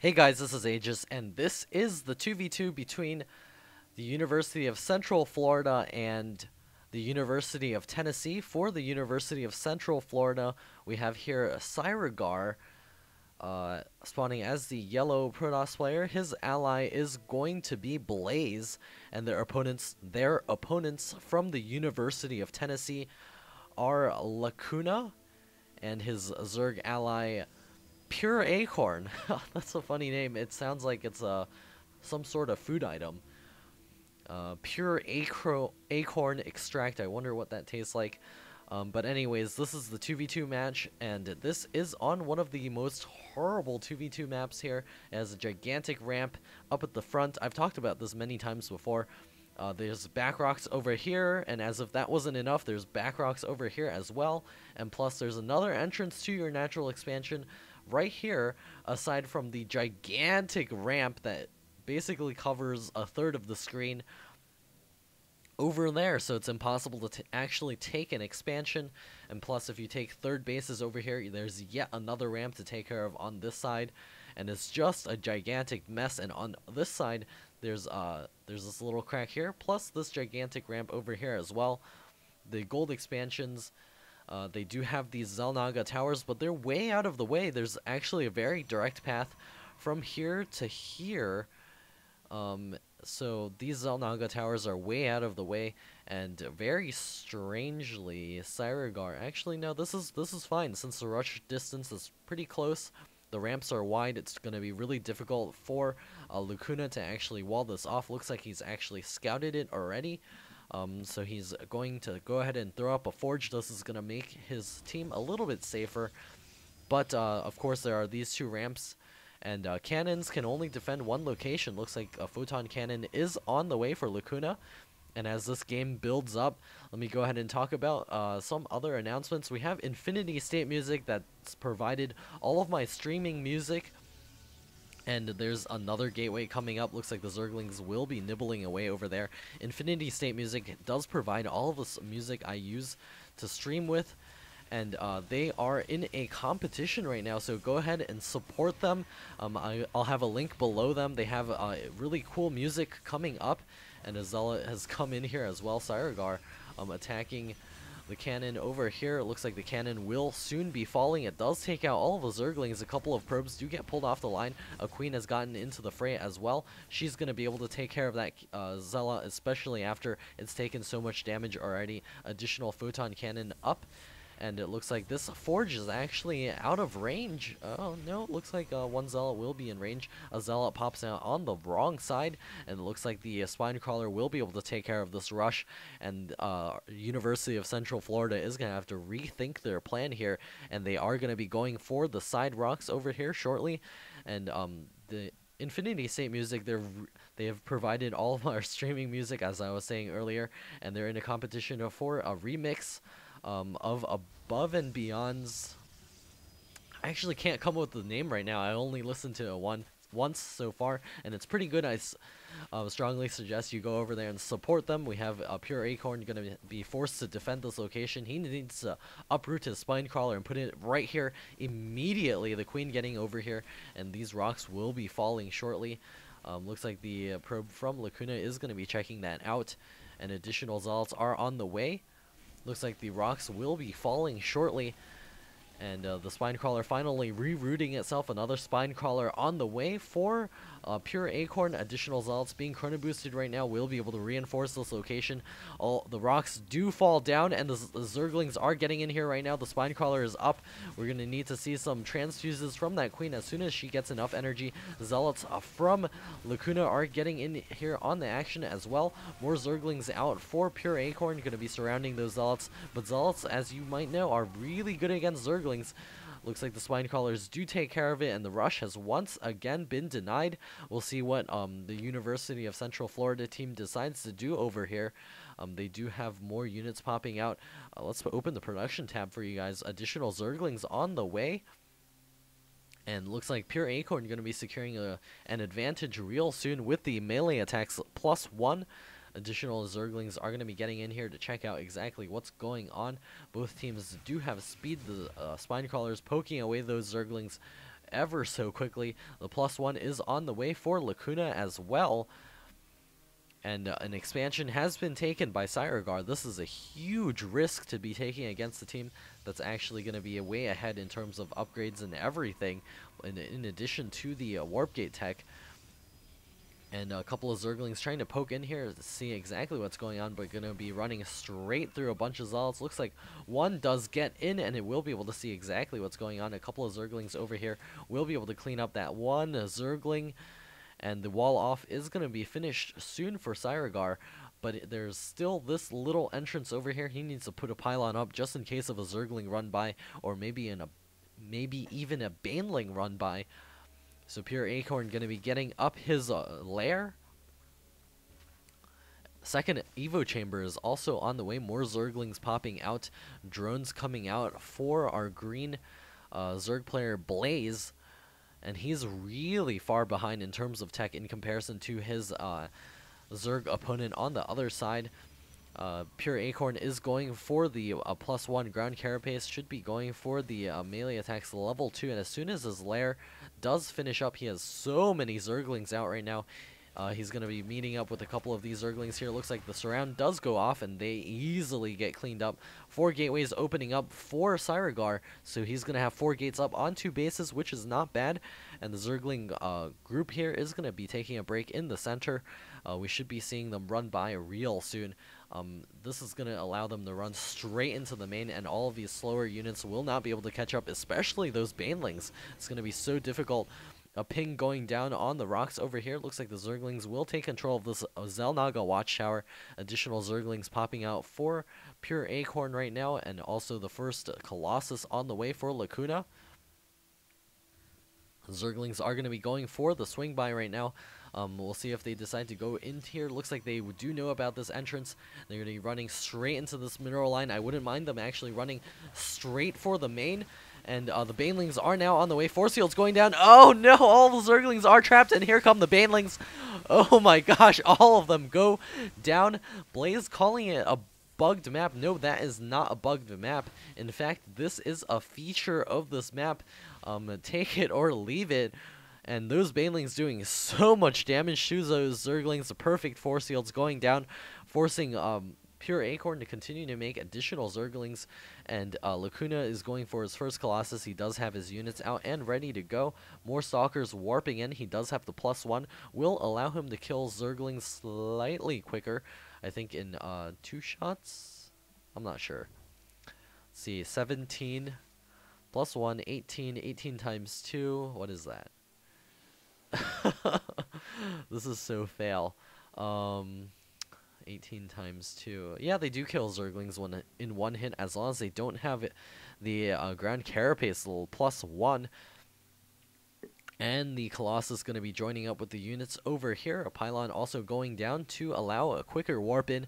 Hey guys, this is Aegis, and this is the 2v2 between the University of Central Florida and the University of Tennessee. For the University of Central Florida, we have here Cyragar spawning as the yellow Protoss player. His ally is going to be Blaze, and their opponents from the University of Tennessee are Lacuna, and his Zerg ally Pure Acorn. That's a funny name. It sounds like it's some sort of food item. Pure Acorn Extract. I wonder what that tastes like. But anyways, this is the 2v2 match, and this is on one of the most horrible 2v2 maps here. It has a gigantic ramp up at the front. I've talked about this many times before. There's back rocks over here, and as if that wasn't enough, there's back rocks over here as well. And plus, there's another entrance to your natural expansion right here, aside from the gigantic ramp that basically covers a third of the screen over there, so it's impossible to actually take an expansion. And plus, if you take third bases over here, there's yet another ramp to take care of on this side, and it's just a gigantic mess. And on this side, there's this little crack here, plus this gigantic ramp over here as well. The gold expansions, they do have these Xel'Naga towers, but they're way out of the way. There's actually a very direct path from here to here. So these Xel'Naga towers are way out of the way, and very strangely, Cyragar. Actually, no, this is fine since the rush distance is pretty close. The ramps are wide. It's going to be really difficult for Lacuna to actually wall this off. Looks like he's actually scouted it already. So he's going to go ahead and throw up a forge. This is going to make his team a little bit safer. But, of course, there are these two ramps. And cannons can only defend one location. Looks like a photon cannon is on the way for Lacuna. And as this game builds up, let me go ahead and talk about some other announcements. We have Infinity State Music that's provided all of my streaming music. And there's another gateway coming up. Looks like the Zerglings will be nibbling away over there. Infinity State Music does provide all of this music I use to stream with. And they are in a competition right now, so go ahead and support them. I'll have a link below them. They have really cool music coming up, and Azella has come in here as well. Cyragar attacking the cannon over here. It looks like the cannon will soon be falling. It does take out all of the Zerglings. A couple of probes do get pulled off the line. A queen has gotten into the fray as well. She's going to be able to take care of that Zella, especially after it's taken so much damage already. Additional photon cannon up. And it looks like this forge is actually out of range. Oh, no, it looks like one Zealot will be in range. A Zealot pops out on the wrong side, and it looks like the Spine Crawler will be able to take care of this rush. And University of Central Florida is going to have to rethink their plan here, and they are going to be going for the side rocks over here shortly. And the Infinity State Music, they have provided all of our streaming music, as I was saying earlier, and they're in a competition for a remix of Above and Beyond's. I actually can't come up with the name right now. I only listened to it once so far, and it's pretty good. I strongly suggest you go over there and support them. We have Pure Acorn going to be forced to defend this location. He needs to uproot his Spine Crawler and put it right here immediately. The Queen getting over here, and these rocks will be falling shortly. Looks like the probe from Lacuna is going to be checking that out, and additional Zealots are on the way. Looks like the rocks will be falling shortly, and the Spine Crawler finally rerouting itself. Another Spine Crawler on the way for Pure Acorn. Additional Zealots being chrono boosted right now will be able to reinforce this location. All the rocks do fall down, and the Zerglings are getting in here right now. The Spine Crawler is up. We're going to need to see some transfuses from that Queen as soon as she gets enough energy. Zealots from Lacuna are getting in here on the action as well. More Zerglings out for Pure Acorn, going to be surrounding those Zealots. But Zealots, as you might know, are really good against Zerglings. Looks like the Spine Crawlers do take care of it, and the rush has once again been denied. We'll see what the University of Central Florida team decides to do over here. They do have more units popping out. Let's open the production tab for you guys. Additional Zerglings on the way. And looks like Pure Acorn going to be securing an advantage real soon with the melee attacks +1. Additional Zerglings are going to be getting in here to check out exactly what's going on. Both teams do have speed. The Spine Crawlers poking away those Zerglings ever so quickly. The +1 is on the way for Lacuna as well. And an expansion has been taken by Cyrogar. This is a huge risk to be taking against a team that's actually going to be way ahead in terms of upgrades and everything, in addition to the Warp Gate tech. And a couple of Zerglings trying to poke in here to see exactly what's going on, but going to be running straight through a bunch of Zealots. Looks like one does get in, and it will be able to see exactly what's going on. A couple of Zerglings over here will be able to clean up that one Zergling. And the wall off is going to be finished soon for Cyrogar, but there's still this little entrance over here. He needs to put a pylon up just in case of a Zergling run by, or maybe even a Baneling run by. So Pure Acorn going to be getting up his lair. Second Evo Chamber is also on the way. More Zerglings popping out. Drones coming out for our green Zerg player Blaze. And he's really far behind in terms of tech in comparison to his Zerg opponent on the other side. Pure Acorn is going for the +1 ground carapace, should be going for the melee attacks level 2, and as soon as his lair does finish up, he has so many Zerglings out right now. He's going to be meeting up with a couple of these Zerglings here. Looks like the surround does go off, and they easily get cleaned up. 4 gateways opening up for Cyrogar, so he's going to have 4 gates up on 2 bases, which is not bad. And the Zergling group here is going to be taking a break in the center. We should be seeing them run by real soon. This is going to allow them to run straight into the main, and all of these slower units will not be able to catch up, especially those Banelings. It's going to be so difficult. A ping going down on the rocks over here. Looks like the Zerglings will take control of this Xel'Naga Watchtower. Additional Zerglings popping out for Pure Acorn right now, and also the first Colossus on the way for Lacuna. Zerglings are going to be going for the swing by right now. We'll see if they decide to go in here. Looks like they do know about this entrance. They're going to be running straight into this mineral line. I wouldn't mind them actually running straight for the main. And the Banelings are now on the way. Force field's going down. Oh no, all the Zerglings are trapped, and here come the Banelings. Oh my gosh, all of them go down. Blaze calling it a bugged map. No, that is not a bugged map. In fact, this is a feature of this map. Take it or leave it. And those Banelings doing so much damage to those Zerglings. The perfect force fields going down, forcing Pure Acorn to continue to make additional Zerglings, and Lacuna is going for his first Colossus. He does have his units out and ready to go. More Stalkers warping in. He does have the +1. Will allow him to kill Zerglings slightly quicker. I think in 2 shots? I'm not sure. Let's see, 17 +1, 18, 18 times 2. What is that? This is so fail. 18 times 2. Yeah, they do kill Zerglings in one hit, as long as they don't have the ground carapace little +1. And the Colossus going to be joining up with the units over here. A pylon also going down to allow a quicker warp in.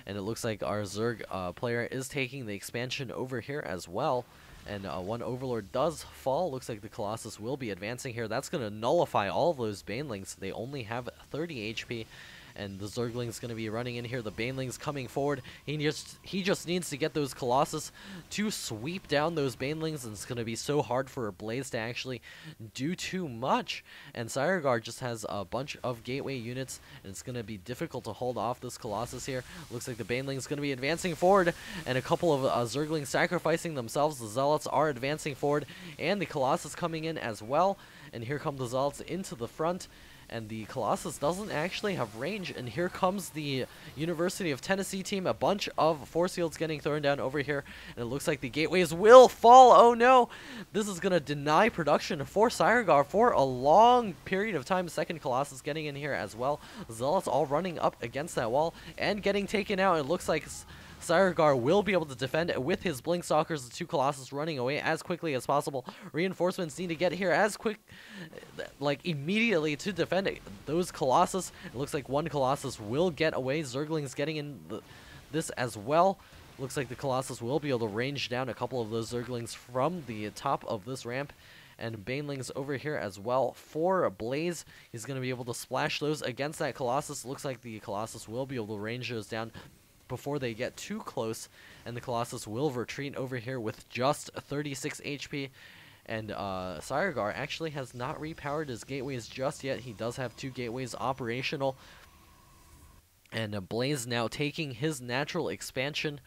And it looks like our Zerg player is taking the expansion over here as well. And one Overlord does fall. Looks like the Colossus will be advancing here. That's going to nullify all of those Banelings. They only have 30 HP. And the Zergling's going to be running in here. The Baneling's coming forward. He just needs to get those Colossus to sweep down those Banelings. And it's going to be so hard for a Blaze to actually do too much. And Cyrogar just has a bunch of gateway units. And it's going to be difficult to hold off this Colossus here. Looks like the Baneling's going to be advancing forward. And a couple of Zerglings sacrificing themselves. The Zealots are advancing forward. And the Colossus coming in as well. And here come the Zealots into the front. And the Colossus doesn't actually have range, and here comes the University of Tennessee team. A bunch of force fields getting thrown down over here, and it looks like the gateways will fall. Oh no! This is going to deny production for Cyrogar for a long period of time. Second Colossus getting in here as well. Zealots all running up against that wall and getting taken out. It looks like Cyrogar will be able to defend with his Blink Stalkers. The 2 Colossus running away as quickly as possible. Reinforcements need to get here as quick, like immediately, to defend those Colossus. It looks like 1 Colossus will get away. Zerglings getting in this as well. Looks like the Colossus will be able to range down a couple of those Zerglings from the top of this ramp. And Banelings over here as well for Blaze. He's going to be able to splash those against that Colossus. Looks like the Colossus will be able to range those down before they get too close, and the Colossus will retreat over here with just 36 HP. And Siregar actually has not repowered his gateways just yet. He does have 2 gateways operational. And Blaze now taking his natural expansion.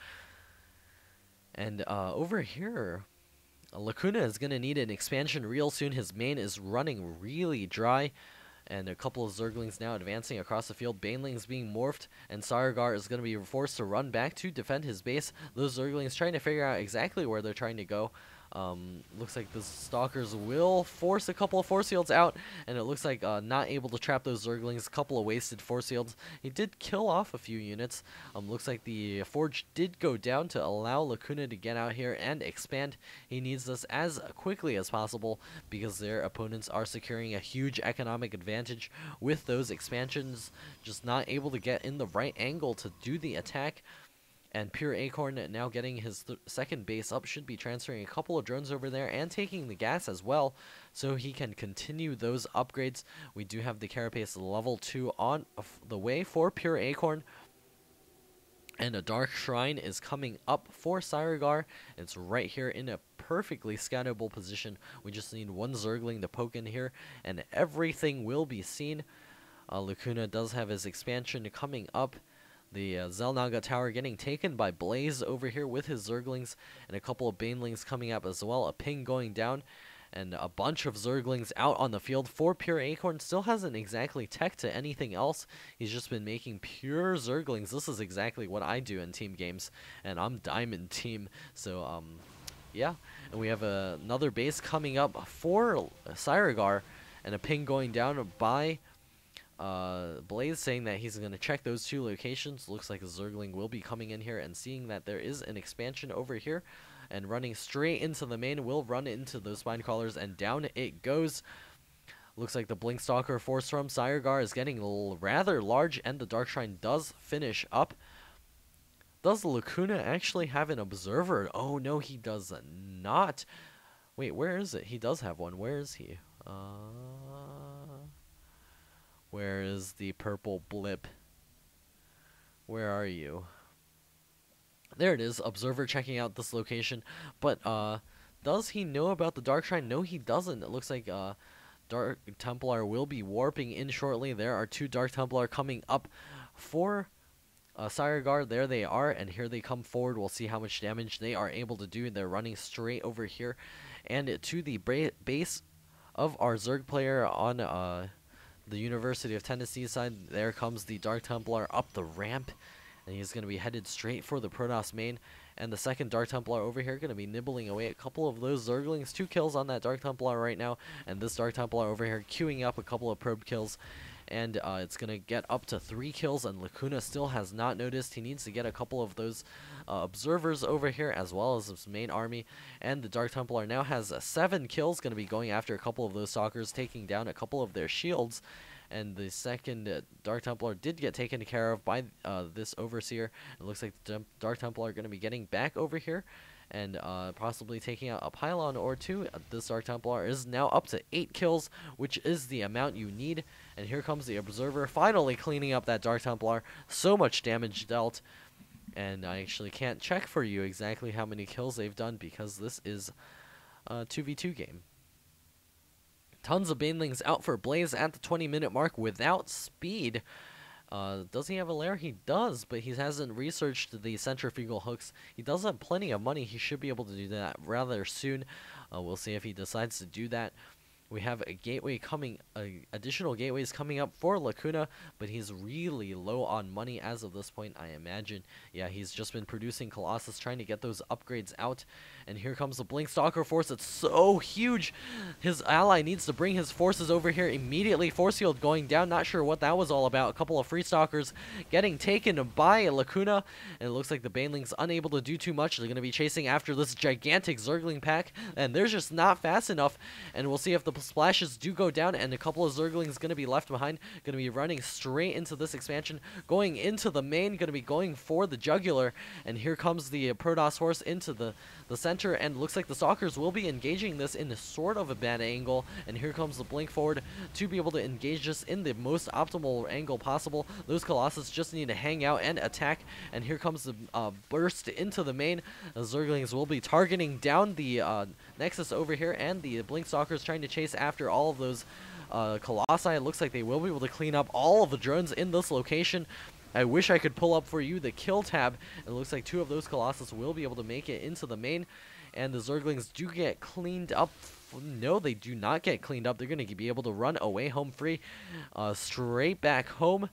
And over here, Lacuna is going to need an expansion real soon. His main is running really dry. And a couple of Zerglings now advancing across the field. Banelings being morphed, and Siregar is going to be forced to run back to defend his base. Those Zerglings trying to figure out exactly where they're trying to go. Looks like the Stalkers will force a couple of force fields out, and it looks like not able to trap those Zerglings. A couple of wasted force fields. He did kill off a few units. Looks like the Forge did go down to allow Lacuna to get out here and expand. He needs this as quickly as possible because their opponents are securing a huge economic advantage with those expansions, just not able to get in the right angle to do the attack. And Pure Acorn now getting his second base up, should be transferring a couple of drones over there and taking the gas as well, so he can continue those upgrades. We do have the Carapace level 2 on the way for Pure Acorn. And a Dark Shrine is coming up for Siregar. It's right here in a perfectly scoutable position. We just need one Zergling to poke in here, and everything will be seen. Lacuna does have his expansion coming up. The Xel'Naga Tower getting taken by Blaze over here with his Zerglings, and a couple of Banelings coming up as well. A ping going down, and a bunch of Zerglings out on the field for Pure Acorn. Still hasn't exactly tech to anything else. He's just been making pure Zerglings. This is exactly what I do in team games, and I'm Diamond Team. So, yeah. And we have another base coming up for Siregar, and a ping going down by Blaze saying that he's going to check those 2 locations. Looks like a Zergling will be coming in here and seeing that there is an expansion over here, and running straight into the main, will run into those spine crawlers, and down it goes. Looks like the Blink Stalker force from Siregar is getting rather large, and the Dark Shrine does finish up. Does Lacuna actually have an observer? Oh no, he does not. Wait, where is it? He does have one. Where is he? Where is the purple blip? Where are you? There it is. Observer checking out this location. But does he know about the Dark Shrine? No, he doesn't. It looks like Dark Templar will be warping in shortly. There are 2 Dark Templar coming up for Siregar. There they are, and here they come forward. We'll see how much damage they are able to do. They're running straight over here, and to the base of our Zerg player on the University of Tennessee side. There comes the Dark Templar up the ramp, and he's going to be headed straight for the Protoss main. And the second Dark Templar over here going to be nibbling away a couple of those Zerglings. 2 kills on that Dark Templar right now, and this Dark Templar over here queuing up a couple of probe kills. And it's going to get up to 3 kills, and Lacuna still has not noticed. He needs to get a couple of those observers over here, as well as his main army. And the Dark Templar now has 7 kills, going to be going after a couple of those Stalkers, taking down a couple of their shields. And the second Dark Templar did get taken care of by this Overseer. It looks like the Dark Templar are going to be getting back over here, and possibly taking out a pylon or 2. This Dark Templar is now up to 8 kills, which is the amount you need. And here comes the Observer, finally cleaning up that Dark Templar. So much damage dealt. And I actually can't check for you exactly how many kills they've done, because this is a 2v2 game. Tons of Banelings out for Blaze at the 20-minute mark without speed. Does he have a lair? He does, but he hasn't researched the centrifugal hooks. He does have plenty of money. He should be able to do that rather soon. We'll see if he decides to do that. We have a gateway coming, additional gateways coming up for Lacuna, but he's really low on money as of this point, I imagine. Yeah, he's just been producing Colossus, trying to get those upgrades out. And here comes the Blink Stalker force. It's so huge. His ally needs to bring his forces over here immediately. Force field going down. Not sure what that was all about. A couple of Free Stalkers getting taken by Lacuna. And it looks like the Banelings unable to do too much. They're going to be chasing after this gigantic Zergling pack, and they're just not fast enough. And we'll see if the splashes do go down, and a couple of Zerglings going to be left behind. Going to be running straight into this expansion, going into the main, going to be going for the jugular. And here comes the Protoss horse into the the center, and looks like the Stalkers will be engaging this in sort of a bad angle, and here comes the blink forward to be able to engage this in the most optimal angle possible. Those Colossus just need to hang out and attack, and here comes the burst into the main. The Zerglings will be targeting down the Nexus over here, and the blink Stalkers trying to chase after all of those Colossi. It looks like they will be able to clean up all of the drones in this location. I wish I could pull up for you the kill tab. It looks like 2 of those Colossus will be able to make it into the main, and the Zerglings do get cleaned up. No, they do not get cleaned up. They're going to be able to run away home free, straight back home,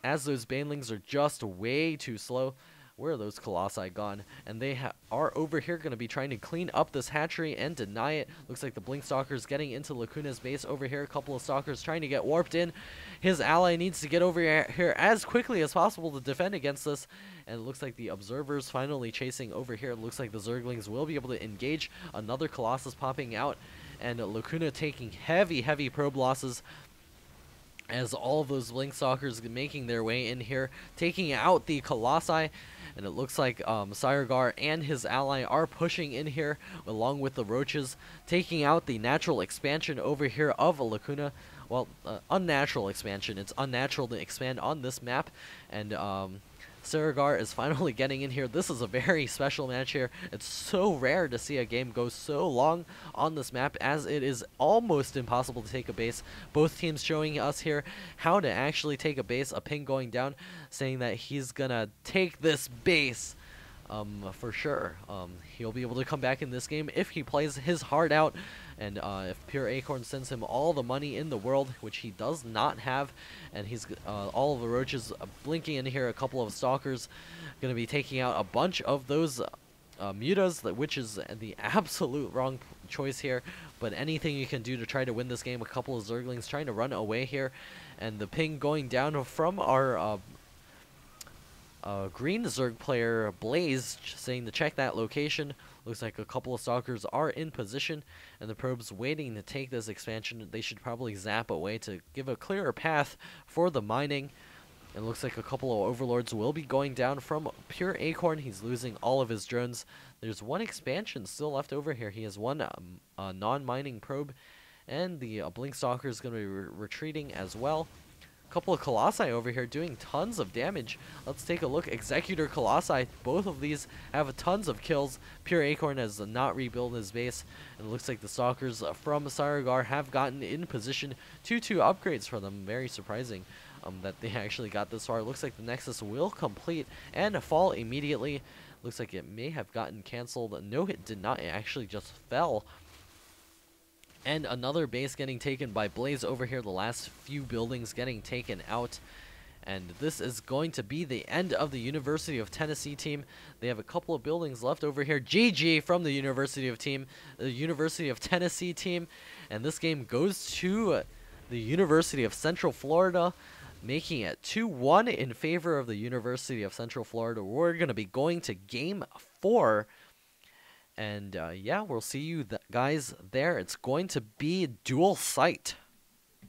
as those Banelings are just way too slow. Where are those Colossi gone? And they are over here going to be trying to clean up this hatchery and deny it. Looks like the Blink Stalker's getting into Lacuna's base over here. A couple of Stalkers trying to get warped in. His ally needs to get over here as quickly as possible to defend against this. And it looks like the Observer's finally chasing over here. It looks like the Zerglings will be able to engage. Another Colossus popping out. And Lacuna taking heavy probe losses, as all of those Blink Stalkers making their way in here, taking out the Colossi. And it looks like Cyregar and his ally are pushing in here along with the Roaches, taking out the natural expansion over here of Lacuna. Well, unnatural expansion. It's unnatural to expand on this map. And Cyregar is finally getting in here. This is a very special match here. It's so rare to see a game go so long on this map, as it is almost impossible to take a base. Both teams showing us here how to actually take a base. A ping going down saying that he's gonna take this base. For sure. He'll be able to come back in this game if he plays his heart out, and if Pure Acorn sends him all the money in the world, which he does not have, and he's all of the Roaches blinking in here. A couple of Stalkers going to be taking out a bunch of those mutas, which is the absolute wrong choice here, but anything you can do to try to win this game. A couple of Zerglings trying to run away here, and the ping going down from our green Zerg player Blaze saying to check that location. Looks like a couple of Stalkers are in position, and the probes waiting to take this expansion. They should probably zap away to give a clearer path for the mining. It looks like a couple of Overlords will be going down from Pure Acorn. He's losing all of his drones. There's one expansion still left over here. He has one non-mining probe, and the Blink Stalker is going to be retreating as well. Couple of Colossi over here doing tons of damage. Let's take a look. Executor Colossi, both of these have tons of kills. Pure Acorn has not rebuilt his base, and it looks like the Stalkers from Cyregar have gotten in position. 2 upgrades for them. Very surprising that they actually got this far. Looks like the Nexus will complete and fall immediately. Looks like it may have gotten canceled. No, it did not. It actually just fell. And another base getting taken by Blaze over here. The last few buildings getting taken out. And this is going to be the end of the University of Tennessee team. They have a couple of buildings left over here. GG from the University of Tennessee team. And this game goes to the University of Central Florida, making it 2-1 in favor of the University of Central Florida. We're going to be going to Game 4. And yeah, we'll see you guys there. It's going to be dual site.